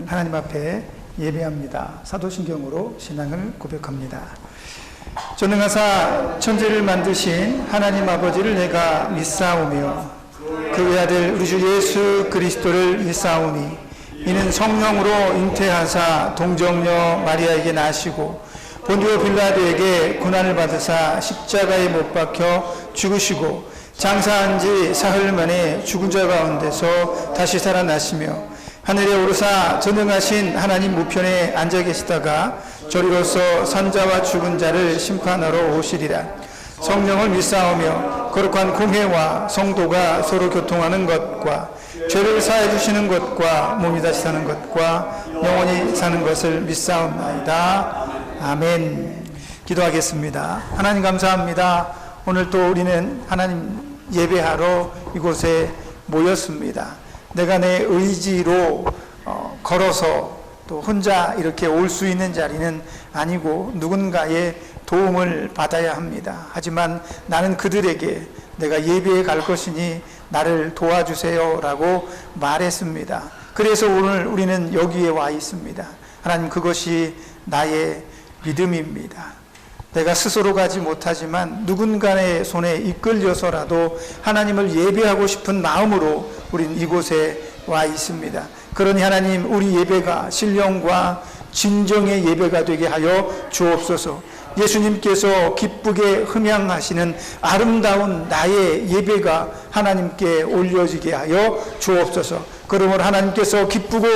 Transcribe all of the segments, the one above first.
하나님 앞에 예배합니다. 사도신경으로 신앙을 고백합니다. 전능하사 천지를 만드신 하나님 아버지를 내가 믿사오며 그 외아들 우리 주 예수 그리스도를 믿사오니 이는 성령으로 잉태하사 동정녀 마리아에게 나시고 본디오 빌라도에게 고난을 받으사 십자가에 못 박혀 죽으시고 장사한 지 사흘 만에 죽은 자 가운데서 다시 살아나시며 하늘에 오르사 전능하신 하나님 우편에 앉아 계시다가 저리로서 산자와 죽은 자를 심판하러 오시리라. 성령을 믿사오며 거룩한 공회와 성도가 서로 교통하는 것과 죄를 사해 주시는 것과 몸이 다시 사는 것과 영원히 사는 것을 믿사옵나이다. 아멘. 기도하겠습니다. 하나님 감사합니다. 오늘 또 우리는 하나님 예배하러 이곳에 모였습니다. 내가 내 의지로 걸어서 또 혼자 이렇게 올 수 있는 자리는 아니고 누군가의 도움을 받아야 합니다. 하지만 나는 그들에게 내가 예배에 갈 것이니 나를 도와주세요 라고 말했습니다. 그래서 오늘 우리는 여기에 와 있습니다. 하나님, 그것이 나의 믿음입니다. 내가 스스로 가지 못하지만 누군가의 손에 이끌려서라도 하나님을 예배하고 싶은 마음으로 우린 이곳에 와 있습니다. 그러니 하나님, 우리 예배가 신령과 진정의 예배가 되게 하여 주옵소서. 예수님께서 기쁘게 흠양하시는 아름다운 나의 예배가 하나님께 올려지게 하여 주옵소서. 그러므로 하나님께서 기쁘고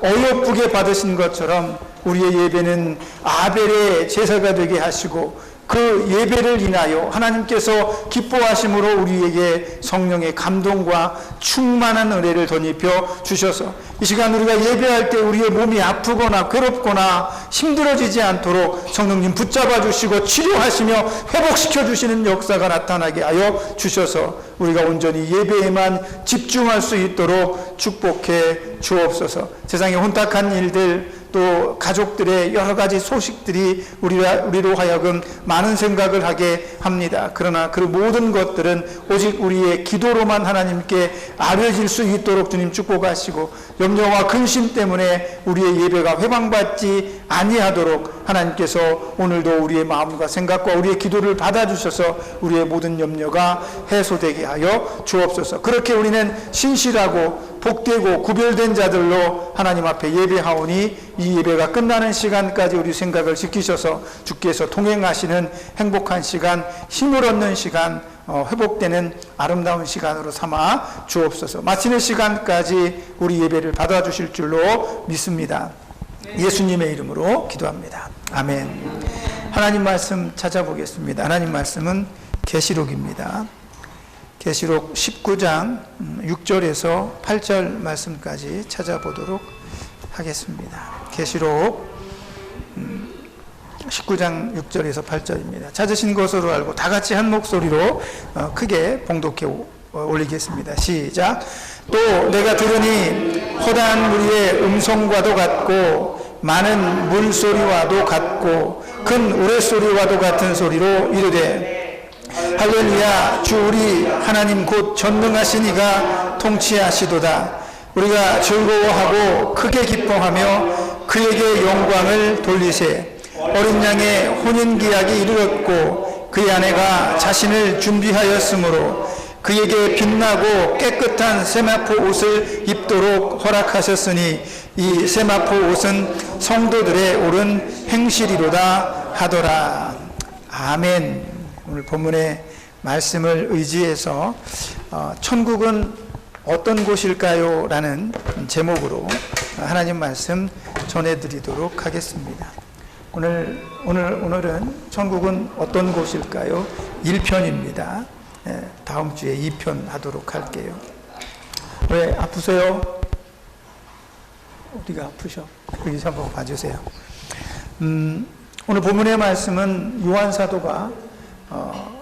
어여쁘게 받으신 것처럼 우리의 예배는 아벨의 제사가 되게 하시고 그 예배를 인하여 하나님께서 기뻐하심으로 우리에게 성령의 감동과 충만한 은혜를 덧입혀 주셔서 이 시간 우리가 예배할 때 우리의 몸이 아프거나 괴롭거나 힘들어지지 않도록 성령님 붙잡아 주시고 치료하시며 회복시켜 주시는 역사가 나타나게 하여 주셔서 우리가 온전히 예배에만 집중할 수 있도록 축복해 주옵소서. 세상의 혼탁한 일들 또 가족들의 여러 가지 소식들이 우리로 하여금 많은 생각을 하게 합니다. 그러나 그 모든 것들은 오직 우리의 기도로만 하나님께 알려질 수 있도록 주님 축복하시고 염려와 근심 때문에 우리의 예배가 회방받지 아니하도록 하나님께서 오늘도 우리의 마음과 생각과 우리의 기도를 받아주셔서 우리의 모든 염려가 해소되게 하여 주옵소서. 그렇게 우리는 신실하고 복되고 구별된 자들로 하나님 앞에 예배하오니 이 예배가 끝나는 시간까지 우리 생각을 지키셔서 주께서 통행하시는 행복한 시간, 힘을 얻는 시간, 회복되는 아름다운 시간으로 삼아 주옵소서. 마치는 시간까지 우리 예배를 받아주실 줄로 믿습니다. 예수님의 이름으로 기도합니다. 아멘. 하나님 말씀 찾아보겠습니다. 하나님 말씀은 계시록입니다. 계시록 19장 6절에서 8절 말씀까지 찾아보도록 하겠습니다. 계시록 19장 6절에서 8절입니다. 찾으신 것으로 알고 다 같이 한 목소리로 크게 봉독해 올리겠습니다. 시작. 또 내가 들으니 허다한 무리의 음성과도 같고 많은 물소리와도 같고 큰 우레소리와도 같은 소리로 이르되 할렐루야, 주 우리 하나님 곧 전능하신 이가 통치하시도다. 우리가 즐거워하고 크게 기뻐하며 그에게 영광을 돌리세. 어린 양의 혼인기약이 이르렀고 그의 아내가 자신을 준비하였으므로 그에게 빛나고 깨끗한 세마포 옷을 입도록 허락하셨으니 이 세마포 옷은 성도들의 옳은 행실이로다 하더라. 아멘. 오늘 본문의 말씀을 의지해서 천국은 어떤 곳일까요? 라는 제목으로 하나님 말씀 전해드리도록 하겠습니다. 오늘은 천국은 어떤 곳일까요? 1편입니다. 다음 주에 2편 하도록 할게요. 왜 아프세요? 어디가 아프셔? 여기 한번 봐주세요. 오늘 본문의 말씀은 요한 사도가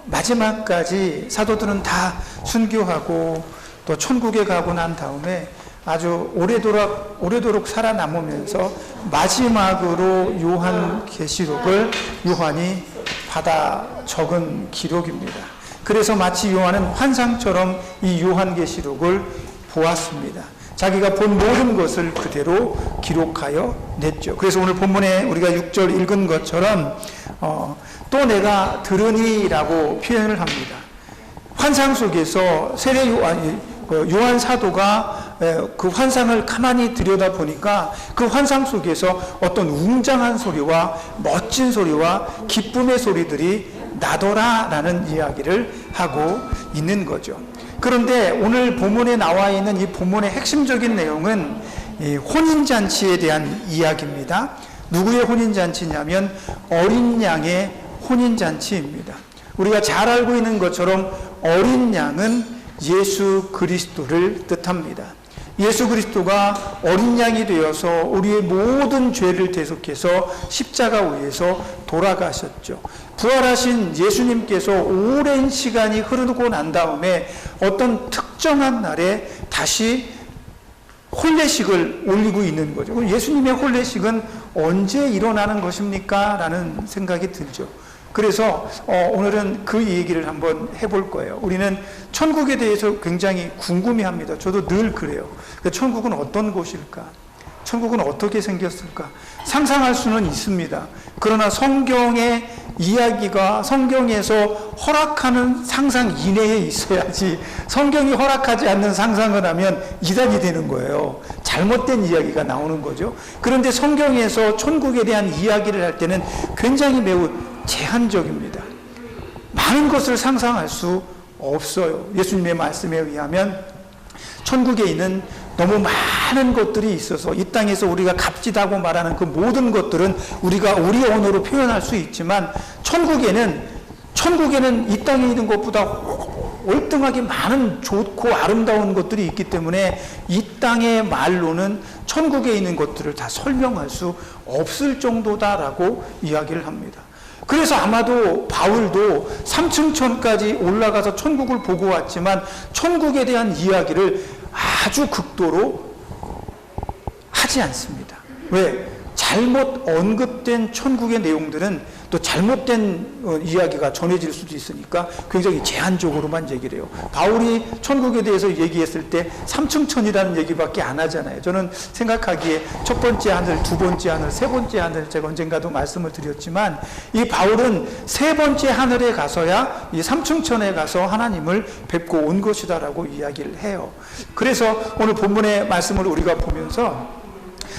마지막까지 사도들은 다 순교하고 또 천국에 가고 난 다음에 아주 오래도록 살아남으면서 마지막으로 요한계시록을 요한이 받아 적은 기록입니다. 그래서 마치 요한은 환상처럼 이 요한계시록을 보았습니다. 자기가 본 모든 것을 그대로 기록하여 냈죠. 그래서 오늘 본문에 우리가 6절 읽은 것처럼 또 내가 들으니라고 표현을 합니다. 환상 속에서 요한 사도가 그 환상을 가만히 들여다보니까 그 환상 속에서 어떤 웅장한 소리와 멋진 소리와 기쁨의 소리들이 나더라라는 이야기를 하고 있는 거죠. 그런데 오늘 본문에 나와 있는 이 본문의 핵심적인 내용은 이 혼인잔치에 대한 이야기입니다. 누구의 혼인잔치냐면 어린 양의 혼인잔치입니다. 우리가 잘 알고 있는 것처럼 어린 양은 예수 그리스도를 뜻합니다. 예수 그리스도가 어린 양이 되어서 우리의 모든 죄를 대속해서 십자가 위에서 돌아가셨죠. 부활하신 예수님께서 오랜 시간이 흐르고 난 다음에 어떤 특정한 날에 다시 혼례식을 올리고 있는 거죠. 그럼 예수님의 혼례식은 언제 일어나는 것입니까? 라는 생각이 들죠. 그래서 오늘은 그 얘기를 한번 해볼 거예요. 우리는 천국에 대해서 굉장히 궁금해합니다. 저도 늘 그래요. 천국은 어떤 곳일까? 천국은 어떻게 생겼을까? 상상할 수는 있습니다. 그러나 성경의 이야기가 성경에서 허락하는 상상 이내에 있어야지, 성경이 허락하지 않는 상상을 하면 이단이 되는 거예요. 잘못된 이야기가 나오는 거죠. 그런데 성경에서 천국에 대한 이야기를 할 때는 굉장히 매우 제한적입니다. 많은 것을 상상할 수 없어요. 예수님의 말씀에 의하면 천국에 있는 너무 많은 것들이 있어서 이 땅에서 우리가 값지다고 말하는 그 모든 것들은 우리가 우리 언어로 표현할 수 있지만 천국에는 이 땅에 있는 것보다 월등하게 많은 좋고 아름다운 것들이 있기 때문에 이 땅의 말로는 천국에 있는 것들을 다 설명할 수 없을 정도다라고 이야기를 합니다. 그래서 아마도 바울도 삼층천까지 올라가서 천국을 보고 왔지만 천국에 대한 이야기를 아주 극도로 하지 않습니다. 왜? 잘못 언급된 천국의 내용들은 또 잘못된 이야기가 전해질 수도 있으니까 굉장히 제한적으로만 얘기를 해요. 바울이 천국에 대해서 얘기했을 때 삼층천이라는 얘기밖에 안 하잖아요. 저는 생각하기에 첫 번째 하늘, 두 번째 하늘, 세 번째 하늘, 제가 언젠가도 말씀을 드렸지만 이 바울은 세 번째 하늘에 가서야 이 삼층천에 가서 하나님을 뵙고 온 것이다라고 이야기를 해요. 그래서 오늘 본문의 말씀을 우리가 보면서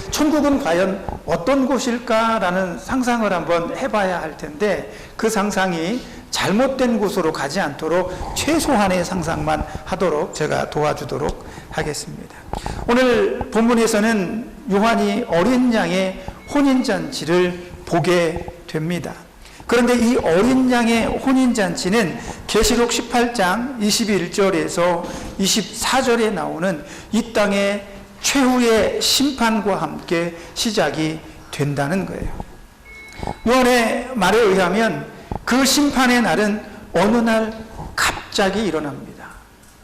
천국은 과연 어떤 곳일까라는 상상을 한번 해봐야 할 텐데 그 상상이 잘못된 곳으로 가지 않도록 최소한의 상상만 하도록 제가 도와주도록 하겠습니다. 오늘 본문에서는 요한이 어린 양의 혼인잔치를 보게 됩니다. 그런데 이 어린 양의 혼인잔치는 계시록 18장 21절에서 24절에 나오는 이 땅의 최후의 심판과 함께 시작이 된다는 거예요. 요한의 말에 의하면 그 심판의 날은 어느 날 갑자기 일어납니다.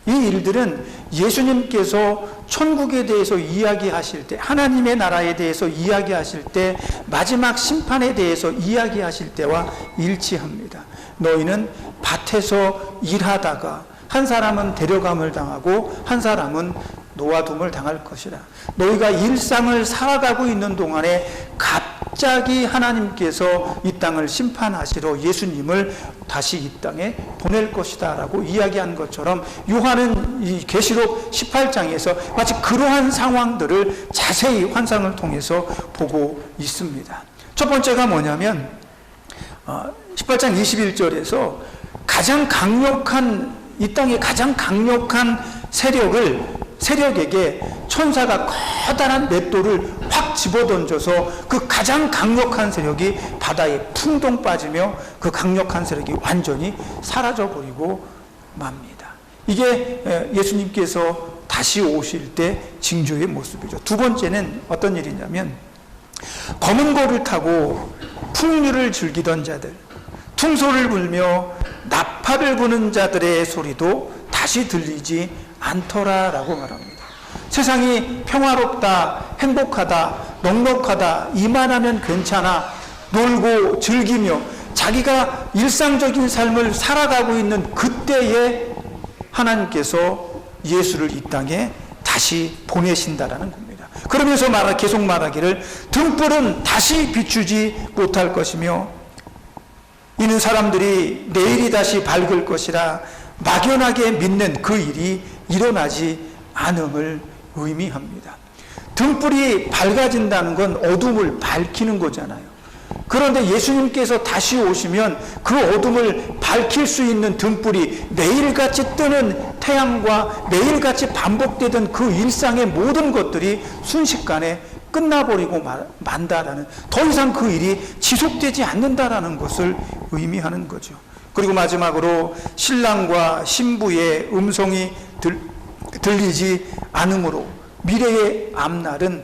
이 일들은 예수님께서 천국에 대해서 이야기하실 때, 하나님의 나라에 대해서 이야기하실 때, 마지막 심판에 대해서 이야기하실 때와 일치합니다. 너희는 밭에서 일하다가 한 사람은 데려감을 당하고 한 사람은 놓아둠을 당할 것이라. 너희가 일상을 살아가고 있는 동안에 갑자기 하나님께서 이 땅을 심판하시러 예수님을 다시 이 땅에 보낼 것이다 라고 이야기한 것처럼 요한은 이 계시록 18장에서 마치 그러한 상황들을 자세히 환상을 통해서 보고 있습니다. 첫 번째가 뭐냐면 18장 21절에서 가장 강력한, 이 땅의 가장 강력한 세력에게 천사가 커다란 맷돌을 확 집어던져서 그 가장 강력한 세력이 바다에 풍덩 빠지며 그 강력한 세력이 완전히 사라져버리고 맙니다. 이게 예수님께서 다시 오실 때 징조의 모습이죠. 두 번째는 어떤 일이냐면 검은 고를 타고 풍류를 즐기던 자들, 퉁소를 불며 나팔을 부는 자들의 소리도 다시 들리지 않더라라고 말합니다. 세상이 평화롭다, 행복하다, 넉넉하다, 이만하면 괜찮아, 놀고 즐기며 자기가 일상적인 삶을 살아가고 있는 그때에 하나님께서 예수를 이 땅에 다시 보내신다라는 겁니다. 그러면서 계속 말하기를 등불은 다시 비추지 못할 것이며 이는 사람들이 내일이 다시 밝을 것이라 막연하게 믿는 그 일이 일어나지 않음을 의미합니다. 등불이 밝아진다는 건 어둠을 밝히는 거잖아요. 그런데 예수님께서 다시 오시면 그 어둠을 밝힐 수 있는 등불이 매일같이 뜨는 태양과 매일같이 반복되던 그 일상의 모든 것들이 순식간에 끝나버리고 만다라는, 더 이상 그 일이 지속되지 않는다라는 것을 의미하는 거죠. 그리고 마지막으로 신랑과 신부의 음성이 들리지 않으므로 미래의 앞날은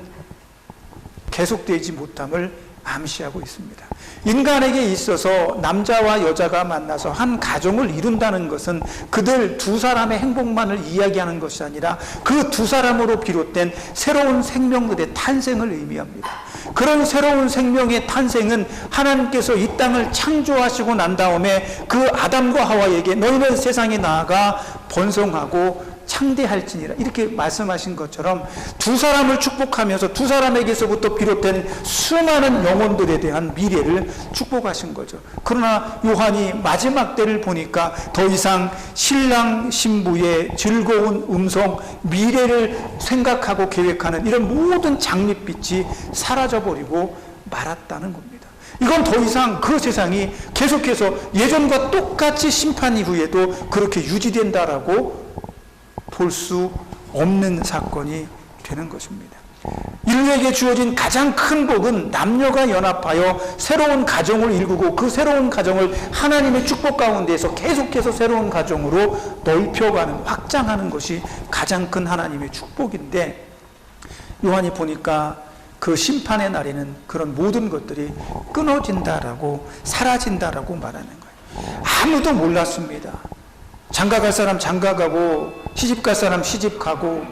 계속되지 못함을 암시하고 있습니다. 인간에게 있어서 남자와 여자가 만나서 한 가정을 이룬다는 것은 그들 두 사람의 행복만을 이야기하는 것이 아니라 그 두 사람으로 비롯된 새로운 생명들의 탄생을 의미합니다. 그런 새로운 생명의 탄생은 하나님께서 이 땅을 창조하시고 난 다음에 그 아담과 하와에게 너희는 세상에 나아가 번성하고 창대할지니라 이렇게 말씀하신 것처럼 두 사람을 축복하면서 두 사람에게서부터 비롯된 수많은 영혼들에 대한 미래를 축복하신 거죠. 그러나 요한이 마지막 때를 보니까 더 이상 신랑 신부의 즐거운 음성, 미래를 생각하고 계획하는 이런 모든 장밋빛이 사라져버리고 말았다는 겁니다. 이건 더 이상 그 세상이 계속해서 예전과 똑같이 심판 이후에도 그렇게 유지된다라고 볼 수 없는 사건이 되는 것입니다. 인류에게 주어진 가장 큰 복은 남녀가 연합하여 새로운 가정을 일구고 그 새로운 가정을 하나님의 축복 가운데에서 계속해서 새로운 가정으로 넓혀가는, 확장하는 것이 가장 큰 하나님의 축복인데, 요한이 보니까 그 심판의 날에는 그런 모든 것들이 끊어진다라고, 사라진다라고 말하는 거예요. 아무도 몰랐습니다. 장가갈 사람 장가가고, 시집갈 사람 시집가고,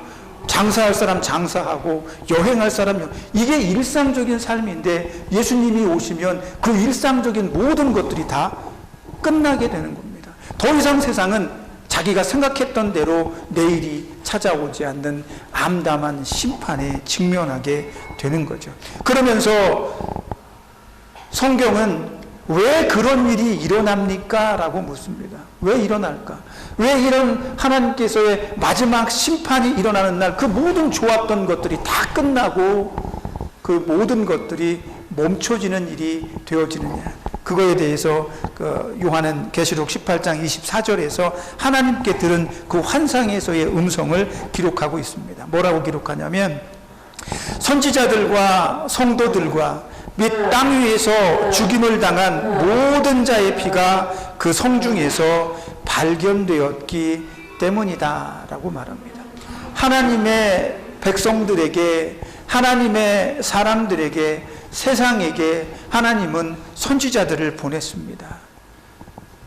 장사할 사람 장사하고, 여행할 사람 이게 일상적인 삶인데 예수님이 오시면 그 일상적인 모든 것들이 다 끝나게 되는 겁니다. 더 이상 세상은 자기가 생각했던 대로 내일이 찾아오지 않는 암담한 심판에 직면하게 되는 거죠. 그러면서 성경은 왜 그런 일이 일어납니까? 라고 묻습니다. 왜 일어날까? 왜 이런 하나님께서의 마지막 심판이 일어나는 날 그 모든 좋았던 것들이 다 끝나고 그 모든 것들이 멈춰지는 일이 되어지느냐? 그거에 대해서 요한은 계시록 18장 24절에서 하나님께 들은 그 환상에서의 음성을 기록하고 있습니다. 뭐라고 기록하냐면 선지자들과 성도들과 및 땅 위에서 죽임을 당한 모든 자의 피가 그 성중에서 발견되었기 때문이다 라고 말합니다. 하나님의 백성들에게, 하나님의 사람들에게, 세상에게 하나님은 선지자들을 보냈습니다.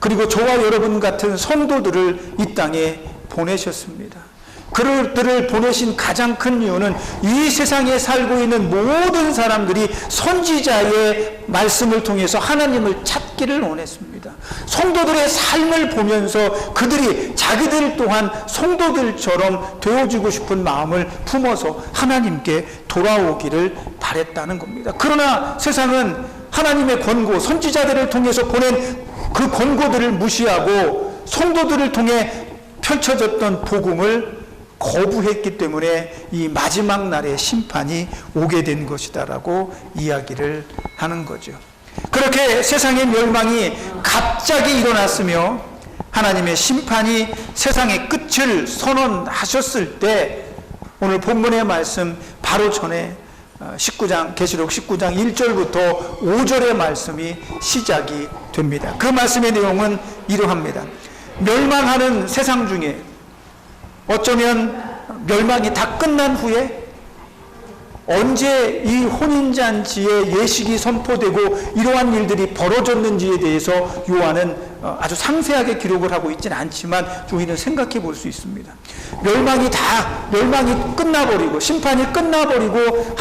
그리고 저와 여러분 같은 성도들을 이 땅에 보내셨습니다. 그들을 보내신 가장 큰 이유는 이 세상에 살고 있는 모든 사람들이 선지자의 말씀을 통해서 하나님을 찾기를 원했습니다. 성도들의 삶을 보면서 그들이 자기들 또한 성도들처럼 되어지고 싶은 마음을 품어서 하나님께 돌아오기를 바랬다는 겁니다. 그러나 세상은 하나님의 권고, 선지자들을 통해서 보낸 그 권고들을 무시하고 성도들을 통해 펼쳐졌던 복음을 거부했기 때문에 이 마지막 날의 심판이 오게 된 것이다라고 이야기를 하는 거죠. 그렇게 세상의 멸망이 갑자기 일어났으며 하나님의 심판이 세상의 끝을 선언하셨을 때 오늘 본문의 말씀 바로 전에 19장, 계시록 19장 1절부터 5절의 말씀이 시작이 됩니다. 그 말씀의 내용은 이러합니다. 멸망하는 세상 중에 어쩌면 멸망이 다 끝난 후에 언제 이 혼인잔치의 예식이 선포되고 이러한 일들이 벌어졌는지에 대해서 요한은 아주 상세하게 기록을 하고 있지는 않지만 우리는 생각해 볼 수 있습니다. 멸망이 끝나버리고 심판이 끝나버리고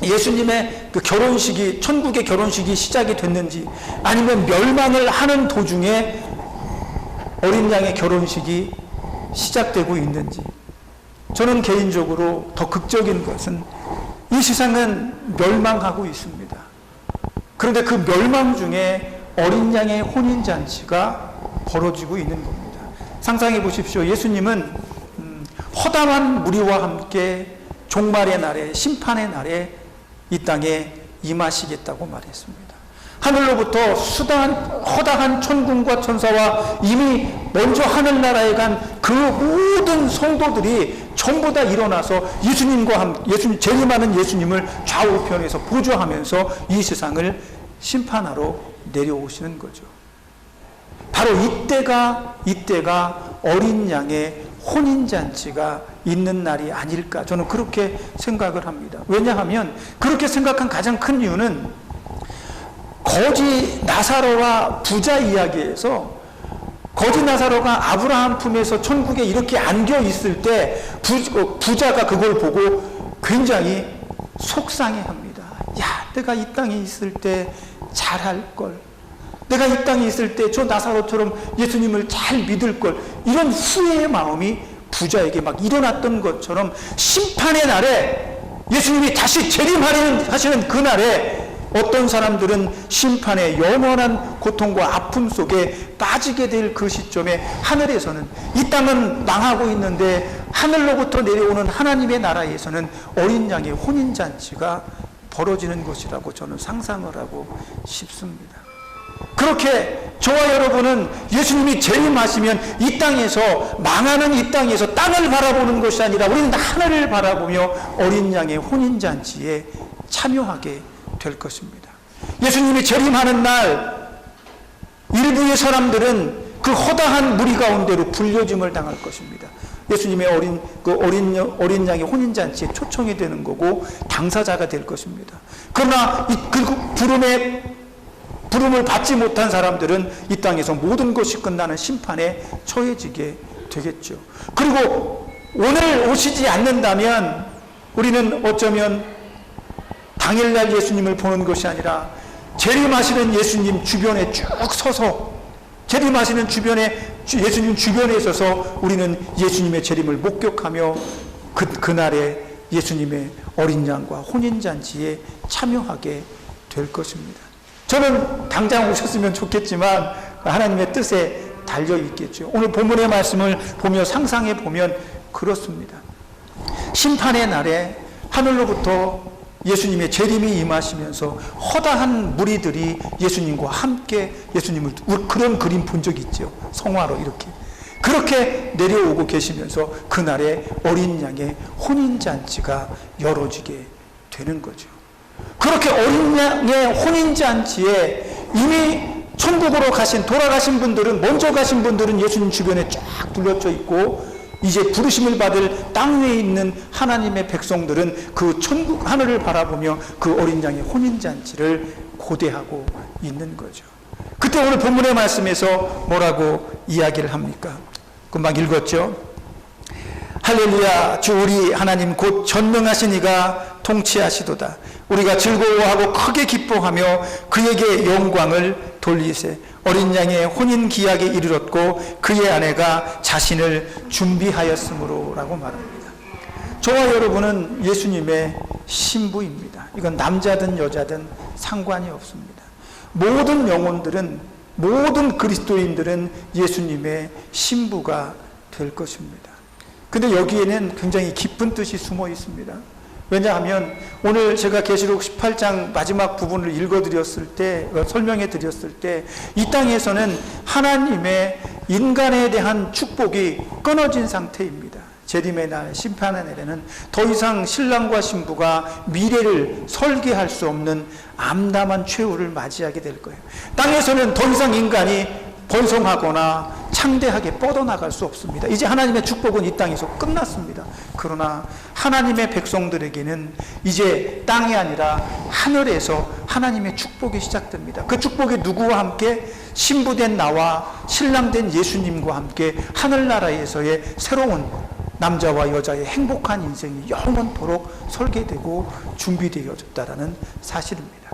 예수님의 그 결혼식이, 천국의 결혼식이 시작이 됐는지, 아니면 멸망을 하는 도중에 어린 양의 결혼식이 시작되고 있는지, 저는 개인적으로 더 극적인 것은 이 세상은 멸망하고 있습니다. 그런데 그 멸망 중에 어린 양의 혼인잔치가 벌어지고 있는 겁니다. 상상해 보십시오. 예수님은 허다한 무리와 함께 종말의 날에, 심판의 날에 이 땅에 임하시겠다고 말했습니다. 하늘로부터 허다한 천군과 천사와 이미 먼저 하늘나라에 간 그 모든 성도들이 전부 다 일어나서 예수님과 함께, 재림하는 예수님을 좌우편에서 보좌하면서 이 세상을 심판하러 내려오시는 거죠. 바로 이때가 어린 양의 혼인잔치가 있는 날이 아닐까, 저는 그렇게 생각을 합니다. 왜냐하면 그렇게 생각한 가장 큰 이유는 거지 나사로와 부자 이야기에서 거지 나사로가 아브라함 품에서 천국에 이렇게 안겨 있을 때 부자가 그걸 보고 굉장히 속상해합니다. 야, 내가 이 땅에 있을 때 잘할 걸, 내가 이 땅에 있을 때 저 나사로처럼 예수님을 잘 믿을 걸, 이런 후회의 마음이 부자에게 막 일어났던 것처럼 심판의 날에 예수님이 다시 재림하시는 그날에 어떤 사람들은 심판의 영원한 고통과 아픔 속에 빠지게 될 그 시점에 하늘에서는, 이 땅은 망하고 있는데 하늘로부터 내려오는 하나님의 나라에서는 어린 양의 혼인잔치가 벌어지는 것이라고 저는 상상을 하고 싶습니다. 그렇게 저와 여러분은 예수님이 재림하시면 이 땅에서, 망하는 이 땅에서 땅을 바라보는 것이 아니라 우리는 하늘을 바라보며 어린 양의 혼인잔치에 참여하게 될 것입니다. 예수님이 재림하는 날 일부의 사람들은 그 허다한 무리 가운데로 불려짐을 당할 것입니다. 예수님의 어린 양의 혼인잔치에 초청이 되는 거고 당사자가 될 것입니다. 그러나 그 부름을 받지 못한 사람들은 이 땅에서 모든 것이 끝나는 심판에 처해지게 되겠죠. 그리고 오늘 오시지 않는다면 우리는 어쩌면 당일날 예수님을 보는 것이 아니라 재림하시는 예수님 주변에 쭉 서서, 재림하시는 예수님 주변에 서서 우리는 예수님의 재림을 목격하며 그날에 예수님의 어린 양과 혼인잔치에 참여하게 될 것입니다. 저는 당장 오셨으면 좋겠지만 하나님의 뜻에 달려 있겠죠. 오늘 본문의 말씀을 보며 상상해 보면 그렇습니다. 심판의 날에 하늘로부터 예수님의 재림이 임하시면서 허다한 무리들이 예수님과 함께 그런 그림 본 적 있죠. 성화로 그렇게 내려오고 계시면서 그날에 어린 양의 혼인잔치가 열어지게 되는 거죠. 그렇게 어린 양의 혼인잔치에 이미 천국으로 돌아가신 분들은, 먼저 가신 분들은 예수님 주변에 쫙 둘러져 있고, 이제 부르심을 받을 땅 위에 있는 하나님의 백성들은 그 천국 하늘을 바라보며 그 어린 양의 혼인잔치를 고대하고 있는 거죠. 그때 오늘 본문의 말씀에서 뭐라고 이야기를 합니까? 금방 읽었죠? 할렐루야, 주 우리 하나님 곧 전능하신 이가 통치하시도다. 우리가 즐거워하고 크게 기뻐하며 그에게 영광을 돌리세. 어린 양의 혼인 기약에 이르렀고 그의 아내가 자신을 준비하였으므로 라고 말합니다. 저와 여러분은 예수님의 신부입니다. 이건 남자든 여자든 상관이 없습니다. 모든 영혼들은, 모든 그리스도인들은 예수님의 신부가 될 것입니다. 근데 여기에는 굉장히 깊은 뜻이 숨어 있습니다. 왜냐하면 오늘 제가 계시록 18장 마지막 부분을 설명해 드렸을 때 이 땅에서는 하나님의 인간에 대한 축복이 끊어진 상태입니다. 재림의 날, 심판의 날에는 더 이상 신랑과 신부가 미래를 설계할 수 없는 암담한 최후를 맞이하게 될 거예요. 땅에서는 더 이상 인간이 번성하거나 창대하게 뻗어나갈 수 없습니다. 이제 하나님의 축복은 이 땅에서 끝났습니다. 그러나 하나님의 백성들에게는 이제 땅이 아니라 하늘에서 하나님의 축복이 시작됩니다. 그 축복이 누구와 함께? 신부된 나와 신랑된 예수님과 함께 하늘나라에서의 새로운 남자와 여자의 행복한 인생이 영원토록 설계되고 준비되어졌다라는 사실입니다.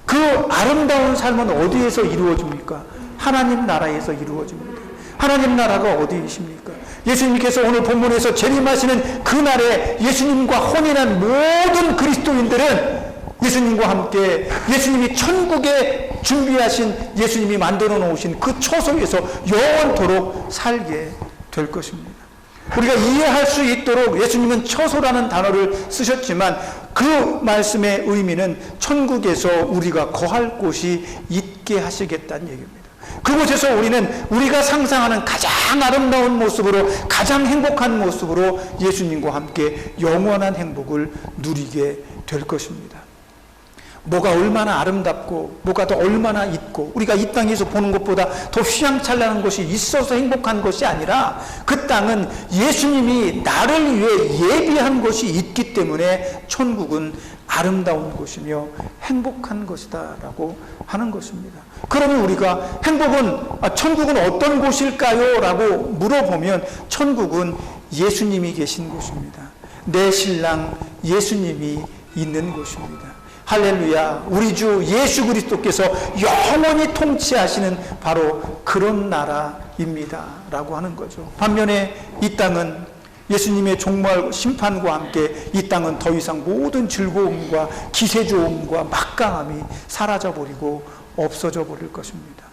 그 아름다운 삶은 어디에서 이루어집니까? 하나님 나라에서 이루어집니다. 하나님 나라가 어디이십니까? 예수님께서 오늘 본문에서 재림하시는 그날에 예수님과 혼인한 모든 그리스도인들은 예수님과 함께 예수님이 천국에 준비하신, 예수님이 만들어 놓으신 그 처소에서 영원토록 살게 될 것입니다. 우리가 이해할 수 있도록 예수님은 처소라는 단어를 쓰셨지만 그 말씀의 의미는 천국에서 우리가 거할 곳이 있게 하시겠다는 얘기입니다. 그곳에서 우리는 우리가 상상하는 가장 아름다운 모습으로, 가장 행복한 모습으로 예수님과 함께 영원한 행복을 누리게 될 것입니다. 뭐가 얼마나 아름답고 뭐가 더 얼마나 있고 우리가 이 땅에서 보는 것보다 더 휘황찬란한 것이 있어서 행복한 것이 아니라 그 땅은 예수님이 나를 위해 예비한 것이 있기 때문에 천국은 아름다운 곳이며 행복한 것이다 라고 하는 것입니다. 그러면 우리가 천국은 어떤 곳일까요? 라고 물어보면 천국은 예수님이 계신 곳입니다. 내 신랑 예수님이 있는 곳입니다. 할렐루야. 우리 주 예수 그리스도께서 영원히 통치하시는 바로 그런 나라입니다 라고 하는 거죠. 반면에 이 땅은 예수님의 종말 심판과 함께 이 땅은 더 이상 모든 즐거움과 기세조음과 막강함이 사라져버리고 없어져 버릴 것입니다.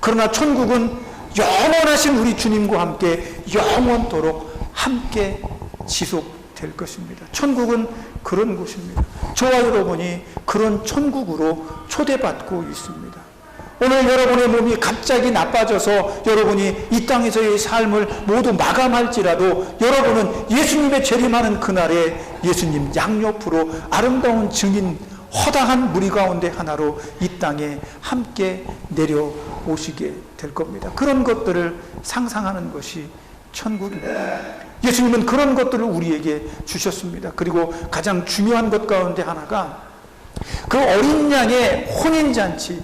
그러나 천국은 영원하신 우리 주님과 함께 영원토록 함께 지속될 것입니다. 천국은 그런 곳입니다. 저와 여러분이 그런 천국으로 초대받고 있습니다. 오늘 여러분의 몸이 갑자기 나빠져서 여러분이 이 땅에서의 삶을 모두 마감할지라도 여러분은 예수님의 재림하는 그날에 예수님 양옆으로 아름다운 증인, 허다한 무리 가운데 하나로 이 땅에 함께 내려오시게 될 겁니다. 그런 것들을 상상하는 것이 천국입니다. 예수님은 그런 것들을 우리에게 주셨습니다. 그리고 가장 중요한 것 가운데 하나가 그 어린 양의 혼인잔치,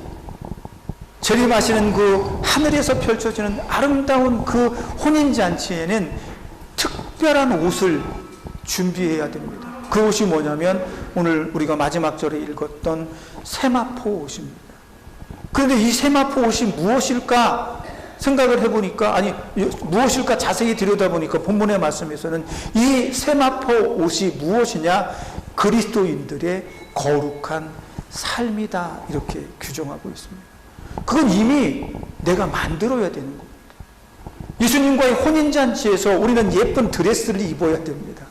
재림하시는 그 하늘에서 펼쳐지는 아름다운 그 혼인잔치에는 특별한 옷을 준비해야 됩니다. 그 옷이 뭐냐면 오늘 우리가 마지막 절에 읽었던 세마포 옷입니다. 그런데 이 세마포 옷이 무엇일까 생각을 해보니까, 무엇일까 자세히 들여다보니까 본문의 말씀에서는 이 세마포 옷이 무엇이냐? 그리스도인들의 거룩한 삶이다 이렇게 규정하고 있습니다. 그건 이미 내가 만들어야 되는 겁니다. 예수님과의 혼인잔치에서 우리는 예쁜 드레스를 입어야 됩니다.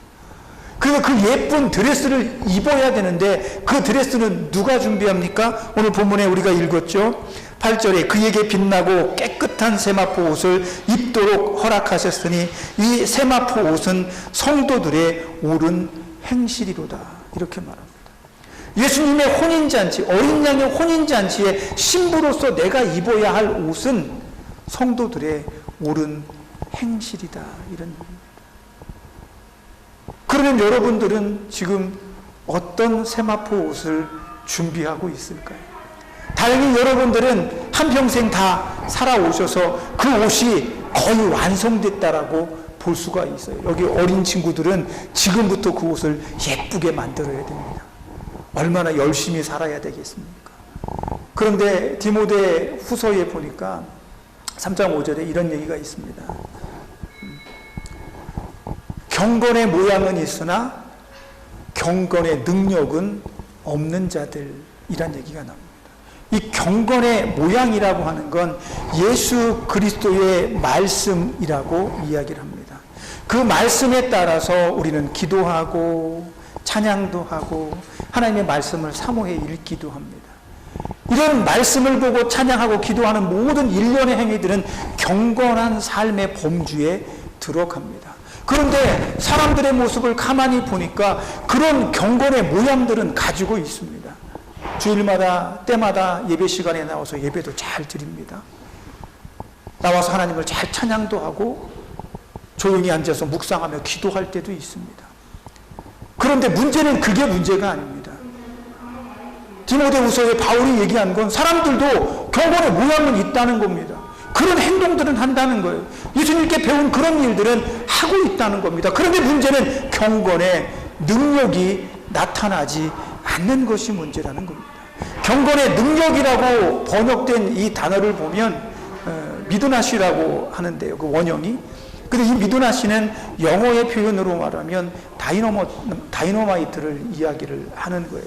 그리고 그 예쁜 드레스를 입어야 되는데 그 드레스는 누가 준비합니까? 오늘 본문에 우리가 읽었죠. 8절에 그에게 빛나고 깨끗한 세마포 옷을 입도록 허락하셨으니 이 세마포 옷은 성도들의 옳은 행실이로다 이렇게 말합니다. 예수님의 혼인잔치, 어린 양의 혼인잔치의 신부로서 내가 입어야 할 옷은 성도들의 옳은 행실이다 이런 얘기입니다. 그러면 여러분들은 지금 어떤 세마포 옷을 준비하고 있을까요? 다행히 여러분들은 한평생 다 살아오셔서 그 옷이 거의 완성됐다라고 볼 수가 있어요. 여기 어린 친구들은 지금부터 그 옷을 예쁘게 만들어야 됩니다. 얼마나 열심히 살아야 되겠습니까? 그런데 디모데 후서에 보니까 3장 5절에 이런 얘기가 있습니다. 경건의 모양은 있으나 경건의 능력은 없는 자들이란 얘기가 나옵니다. 이 경건의 모양이라고 하는 건 예수 그리스도의 말씀이라고 이야기를 합니다. 그 말씀에 따라서 우리는 기도하고 찬양도 하고 하나님의 말씀을 사모해 읽기도 합니다. 이런 말씀을 보고 찬양하고 기도하는 모든 일련의 행위들은 경건한 삶의 범주에 들어갑니다. 그런데 사람들의 모습을 가만히 보니까 그런 경건의 모양들은 가지고 있습니다. 주일마다 때마다 예배 시간에 나와서 예배도 잘 드립니다. 나와서 하나님을 잘 찬양도 하고 조용히 앉아서 묵상하며 기도할 때도 있습니다. 그런데 문제는 그게 문제가 아닙니다. 디모데후서에 바울이 얘기한 건 사람들도 경건의 모양은 있다는 겁니다. 그런 행동들은 한다는 거예요. 예수님께 배운 그런 일들은 하고 있다는 겁니다. 그런데 문제는 경건의 능력이 나타나지 않는 것이 문제라는 겁니다. 경건의 능력이라고 번역된 이 단어를 보면 미드나시라고 하는데요. 그 원형이. 근데 이 미드나시는 영어의 표현으로 말하면 다이너마이트를 이야기를 하는 거예요.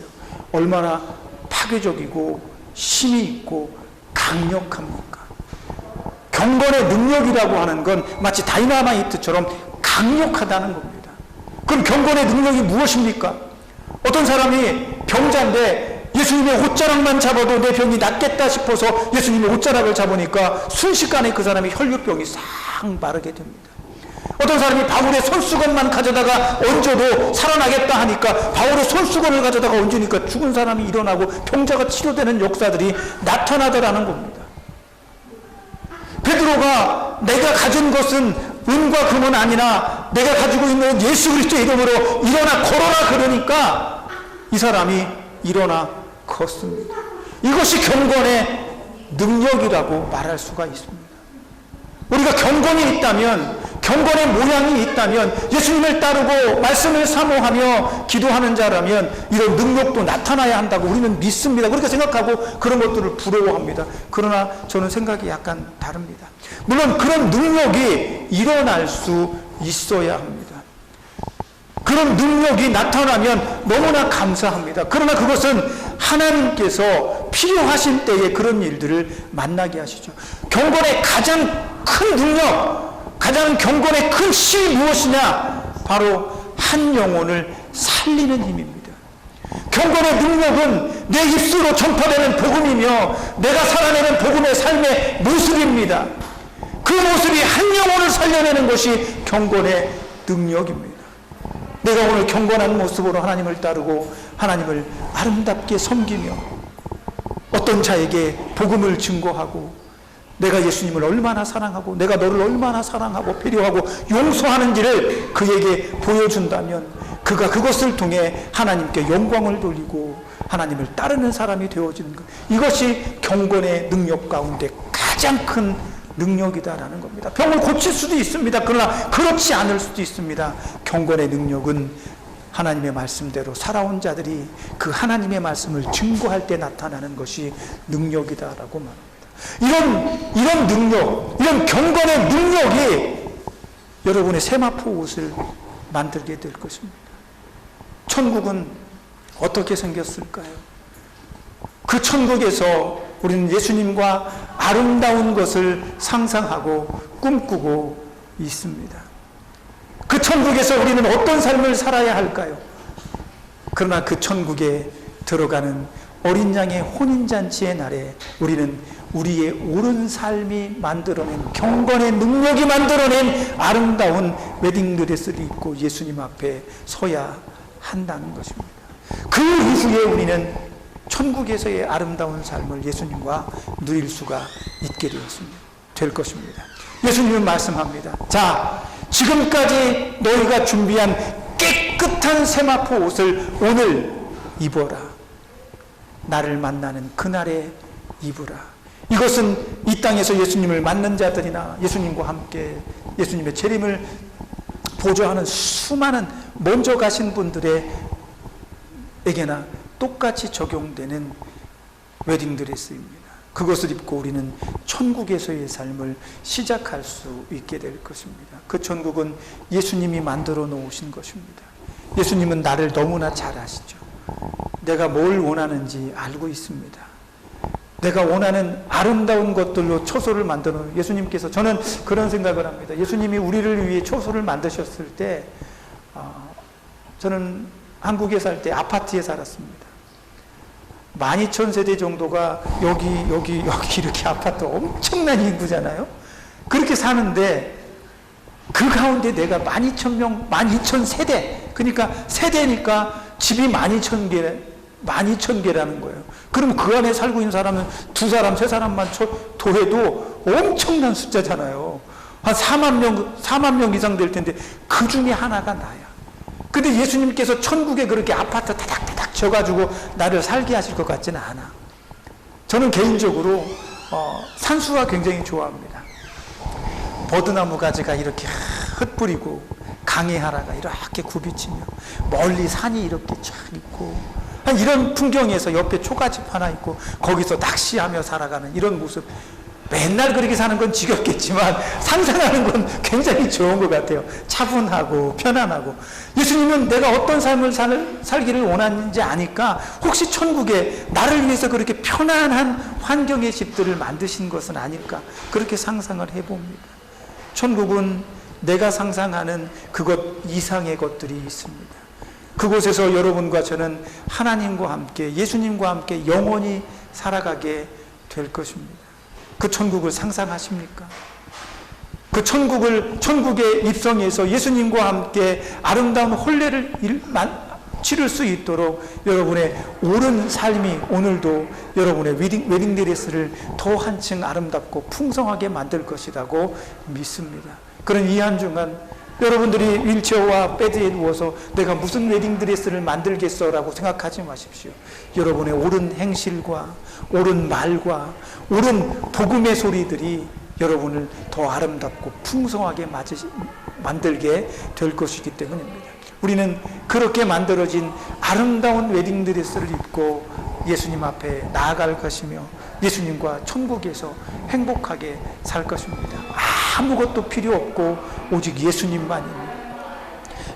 얼마나 파괴적이고 힘이 있고 강력합니까? 경건의 능력이라고 하는 건 마치 다이너마이트처럼 강력하다는 겁니다. 그럼 경건의 능력이 무엇입니까? 어떤 사람이 병자인데 예수님의 옷자락만 잡아도 내 병이 낫겠다 싶어서 예수님의 옷자락을 잡으니까 순식간에 그 사람이 혈류병이 싹 마르게 됩니다. 어떤 사람이 바울의 손수건만 가져다가 얹어도 살아나겠다 하니까 바울의 손수건을 가져다가 얹으니까 죽은 사람이 일어나고 병자가 치료되는 역사들이 나타나더라는 겁니다. 베드로가 내가 가진 것은 은과 금은 아니나 내가 가지고 있는 예수 그리스도의 이름으로 일어나 걸어라 그러니까 이 사람이 일어나 걷습니다. 이것이 경건의 능력이라고 말할 수가 있습니다. 우리가 경건이 있다면, 경건의 모양이 있다면, 예수님을 따르고 말씀을 사모하며 기도하는 자라면 이런 능력도 나타나야 한다고 우리는 믿습니다. 그렇게 생각하고 그런 것들을 부러워합니다. 그러나 저는 생각이 약간 다릅니다. 물론 그런 능력이 일어날 수 있어야 합니다. 그런 능력이 나타나면 너무나 감사합니다. 그러나 그것은 하나님께서 필요하신 때에 그런 일들을 만나게 하시죠. 경건의 가장 큰 능력, 가장 경건의 큰 힘이 무엇이냐? 바로 한 영혼을 살리는 힘입니다. 경건의 능력은 내 입술로 전파되는 복음이며 내가 살아내는 복음의 삶의 모습입니다. 그 모습이 한 영혼을 살려내는 것이 경건의 능력입니다. 내가 오늘 경건한 모습으로 하나님을 따르고 하나님을 아름답게 섬기며 어떤 자에게 복음을 증거하고 내가 예수님을 얼마나 사랑하고 내가 너를 얼마나 사랑하고 배려하고 용서하는지를 그에게 보여준다면 그가 그것을 통해 하나님께 영광을 돌리고 하나님을 따르는 사람이 되어지는 것, 이것이 경건의 능력 가운데 가장 큰 능력이다라는 겁니다. 병을 고칠 수도 있습니다. 그러나 그렇지 않을 수도 있습니다. 경건의 능력은 하나님의 말씀대로 살아온 자들이 그 하나님의 말씀을 증거할 때 나타나는 것이 능력이다라고 말합니다. 이런 능력, 이런 경건의 능력이 여러분의 세마포 옷을 만들게 될 것입니다. 천국은 어떻게 생겼을까요? 그 천국에서 우리는 예수님과 아름다운 것을 상상하고 꿈꾸고 있습니다. 그 천국에서 우리는 어떤 삶을 살아야 할까요? 그러나 그 천국에 들어가는 어린 양의 혼인잔치의 날에 우리는 우리의 옳은 삶이 만들어낸, 경건의 능력이 만들어낸 아름다운 웨딩드레스를 입고 예수님 앞에 서야 한다는 것입니다. 그 이후에 우리는 천국에서의 아름다운 삶을 예수님과 누릴 수가 있게 될 것입니다. 예수님은 말씀합니다. 자, 지금까지 너희가 준비한 깨끗한 세마포 옷을 오늘 입어라. 나를 만나는 그날에 입으라. 이것은 이 땅에서 예수님을 만난 자들이나 예수님과 함께 예수님의 재림을 보좌하는 수많은 먼저 가신 분들에게나 똑같이 적용되는 웨딩드레스입니다. 그것을 입고 우리는 천국에서의 삶을 시작할 수 있게 될 것입니다. 그 천국은 예수님이 만들어 놓으신 것입니다. 예수님은 나를 너무나 잘 아시죠. 내가 뭘 원하는지 알고 있습니다. 내가 원하는 아름다운 것들로 초소를 만들어 놓은 예수님께서, 저는 그런 생각을 합니다. 예수님이 우리를 위해 초소를 만드셨을 때 저는 한국에 살 때 아파트에 살았습니다. 12,000세대 정도가 여기 이렇게 아파트 엄청난 인구잖아요. 그렇게 사는데 그 가운데 내가 12,000명, 12,000세대, 그러니까 세대니까 집이 12,000개라는 거예요. 그럼 그 안에 살고 있는 사람은 2사람, 3사람만 더해도 엄청난 숫자잖아요. 한 4만 명 이상 될 텐데 그 중에 하나가 나야. 근데 예수님께서 천국에 그렇게 아파트 다닥다닥 져가지고 나를 살게 하실 것 같지는 않아. 저는 개인적으로 산수화 굉장히 좋아합니다. 버드나무 가지가 이렇게 흩뿌리고 강해하라가 이렇게 굽이치며 멀리 산이 이렇게 쫙 있고 이런 풍경에서 옆에 초가집 하나 있고 거기서 낚시하며 살아가는 이런 모습 맨날 그렇게 사는 건 지겹겠지만 상상하는 건 굉장히 좋은 것 같아요. 차분하고 편안하고. 예수님은 내가 어떤 삶을 살기를 원하는지 아니까 혹시 천국에 나를 위해서 그렇게 편안한 환경의 집들을 만드신 것은 아닐까, 그렇게 상상을 해봅니다. 천국은 내가 상상하는 그것 이상의 것들이 있습니다. 그곳에서 여러분과 저는 하나님과 함께, 예수님과 함께 영원히 살아가게 될 것입니다. 그 천국을 상상하십니까? 그 천국에 입성해서 예수님과 함께 아름다운 혼례를 치를 수 있도록 여러분의 옳은 삶이 오늘도 여러분의 웨딩드레스를 더 한층 아름답고 풍성하게 만들 것이라고 믿습니다. 그런 이 한 주간 여러분들이 휠체어와 베드에 누워서 내가 무슨 웨딩드레스를 만들겠어 라고 생각하지 마십시오. 여러분의 옳은 행실과 옳은 말과 옳은 복음의 소리들이 여러분을 더 아름답고 풍성하게 만들게 될 것이기 때문입니다. 우리는 그렇게 만들어진 아름다운 웨딩드레스를 입고 예수님 앞에 나아갈 것이며 예수님과 천국에서 행복하게 살 것입니다. 아무것도 필요 없고 오직 예수님만입니다.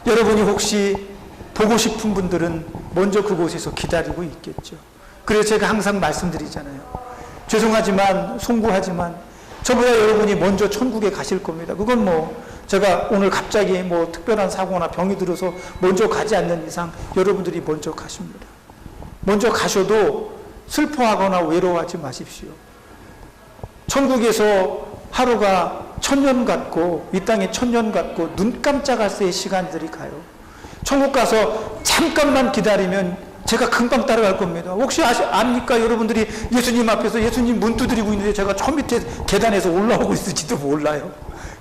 여러분이 혹시 보고 싶은 분들은 먼저 그곳에서 기다리고 있겠죠. 그래서 제가 항상 말씀드리잖아요. 죄송하지만, 송구하지만 저보다 여러분이 먼저 천국에 가실 겁니다. 그건 제가 오늘 갑자기 특별한 사고나 병이 들어서 먼저 가지 않는 이상 여러분들이 먼저 가십니다. 먼저 가셔도 슬퍼하거나 외로워하지 마십시오. 천국에서 하루가 1000년 같고 이 땅에 1000년 같고 눈 깜짝할 새의 시간들이 가요. 천국 가서 잠깐만 기다리면 제가 금방 따라갈 겁니다. 혹시 압니까? 여러분들이 예수님 앞에서 예수님 문 두드리고 있는데 제가 저 밑에 계단에서 올라오고 있을지도 몰라요.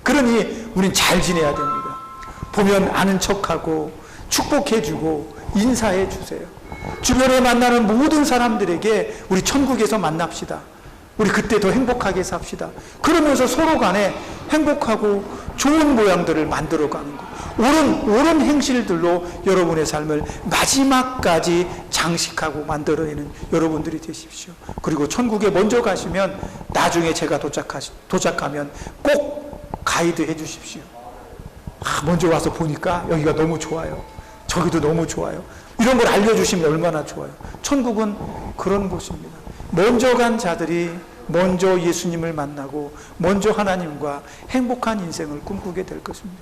그러니 우린 잘 지내야 됩니다. 보면 아는 척하고 축복해주고 인사해주세요. 주변에 만나는 모든 사람들에게 우리 천국에서 만납시다. 우리 그때 더 행복하게 삽시다. 그러면서 서로 간에 행복하고 좋은 모양들을 만들어가는 것. 옳은 행실들로 여러분의 삶을 마지막까지 장식하고 만들어내는 여러분들이 되십시오. 그리고 천국에 먼저 가시면 나중에 제가 도착하면 꼭 가이드 해 주십시오. 먼저 와서 보니까 여기가 너무 좋아요. 저기도 너무 좋아요. 이런 걸 알려주시면 얼마나 좋아요. 천국은 그런 곳입니다. 먼저 간 자들이 먼저 예수님을 만나고 먼저 하나님과 행복한 인생을 꿈꾸게 될 것입니다.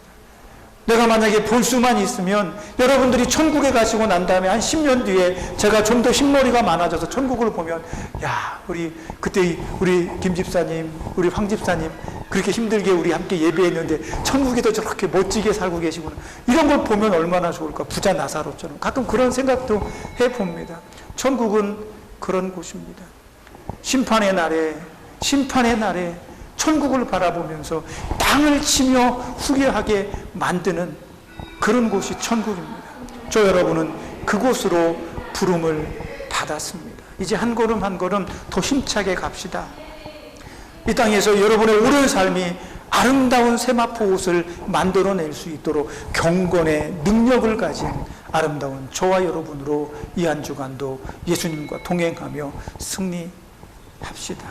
내가 만약에 볼 수만 있으면 여러분들이 천국에 가시고 난 다음에 한 10년 뒤에 제가 좀 더 흰머리가 많아져서 천국을 보면, 야, 그때 우리 김 집사님, 우리 황 집사님 그렇게 힘들게 우리 함께 예배했는데 천국에도 저렇게 멋지게 살고 계시구나. 이런 걸 보면 얼마나 좋을까. 부자 나사로처럼. 가끔 그런 생각도 해봅니다. 천국은 그런 곳입니다. 심판의 날에 천국을 바라보면서 땅을 치며 후회하게 만드는 그런 곳이 천국입니다. 저 여러분은 그곳으로 부름을 받았습니다. 이제 한 걸음 한 걸음 더 힘차게 갑시다. 이 땅에서 여러분의 오랜 삶이 아름다운 세마포 옷을 만들어낼 수 있도록 경건의 능력을 가진 아름다운 저와 여러분으로 이 한 주간도 예수님과 동행하며 승리합시다.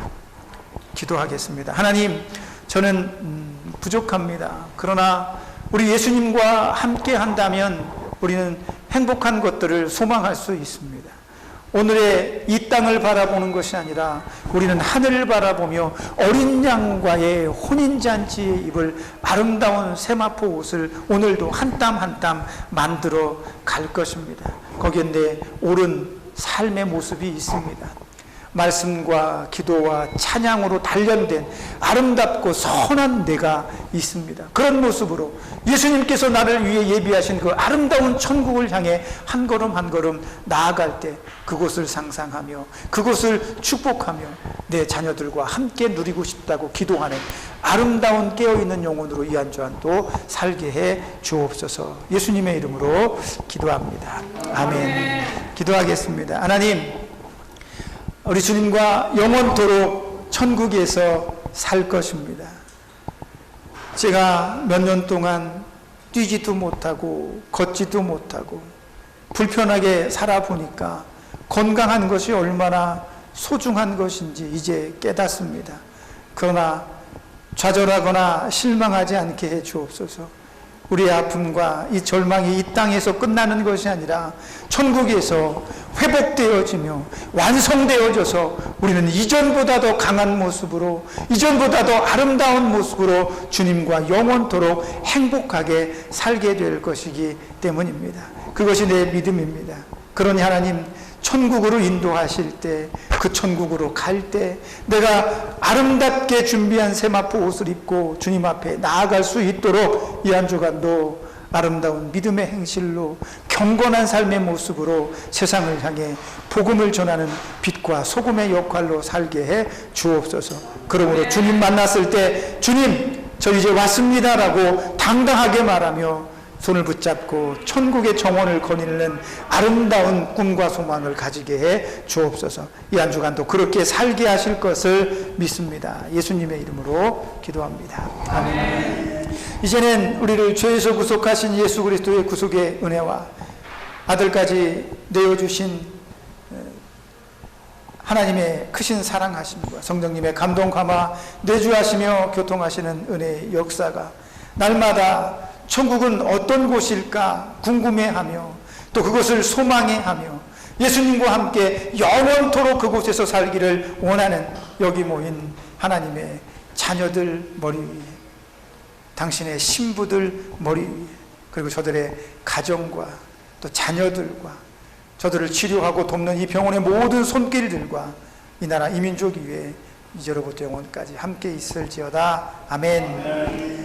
기도하겠습니다. 하나님, 저는 부족합니다. 그러나 우리 예수님과 함께 한다면 우리는 행복한 것들을 소망할 수 있습니다. 오늘의 이 땅을 바라보는 것이 아니라 우리는 하늘을 바라보며 어린 양과의 혼인잔치에 입을 아름다운 세마포 옷을 오늘도 한 땀 한 땀 만들어 갈 것입니다. 거기에 내 옳은 삶의 모습이 있습니다. 말씀과 기도와 찬양으로 단련된 아름답고 선한 내가 있습니다. 그런 모습으로 예수님께서 나를 위해 예비하신 그 아름다운 천국을 향해 한 걸음 한 걸음 나아갈 때 그곳을 상상하며 그곳을 축복하며 내 자녀들과 함께 누리고 싶다고 기도하는 아름다운 깨어있는 영혼으로 이 한 주간도 살게 해 주옵소서. 예수님의 이름으로 기도합니다. 아멘. 기도하겠습니다. 하나님, 우리 주님과 영원토록 천국에서 살 것입니다. 제가 몇 년 동안 뛰지도 못하고 걷지도 못하고 불편하게 살아보니까 건강한 것이 얼마나 소중한 것인지 이제 깨닫습니다. 그러나 좌절하거나 실망하지 않게 해 주옵소서. 우리의 아픔과 이 절망이 이 땅에서 끝나는 것이 아니라 천국에서 회복되어지며 완성되어져서 우리는 이전보다 더 강한 모습으로, 이전보다 더 아름다운 모습으로 주님과 영원토록 행복하게 살게 될 것이기 때문입니다. 그것이 내 믿음입니다. 그러니 하나님, 천국으로 인도하실 때, 그 천국으로 갈 때 내가 아름답게 준비한 세마포 옷을 입고 주님 앞에 나아갈 수 있도록 이 한 주간도 아름다운 믿음의 행실로 경건한 삶의 모습으로 세상을 향해 복음을 전하는 빛과 소금의 역할로 살게 해 주옵소서. 그러므로 주님 만났을 때 주님, 저 이제 왔습니다라고 당당하게 말하며 손을 붙잡고 천국의 정원을 거닐는 아름다운 꿈과 소망을 가지게 해 주옵소서. 이 한 주간도 그렇게 살게 하실 것을 믿습니다. 예수님의 이름으로 기도합니다. 아멘. 이제는 우리를 죄에서 구속하신 예수 그리스도의 구속의 은혜와 아들까지 내어주신 하나님의 크신 사랑하심과 성령님의 감동 감화 내주하시며 교통하시는 은혜의 역사가 날마다 천국은 어떤 곳일까 궁금해하며 또 그것을 소망해하며 예수님과 함께 영원토록 그곳에서 살기를 원하는 여기 모인 하나님의 자녀들 머리 위에, 당신의 신부들 머리 위에, 그리고 저들의 가정과 또 자녀들과 저들을 치료하고 돕는 이 병원의 모든 손길들과 이 나라 이 민족 위에 이제로부터 영원까지 함께 있을지어다. 아멘.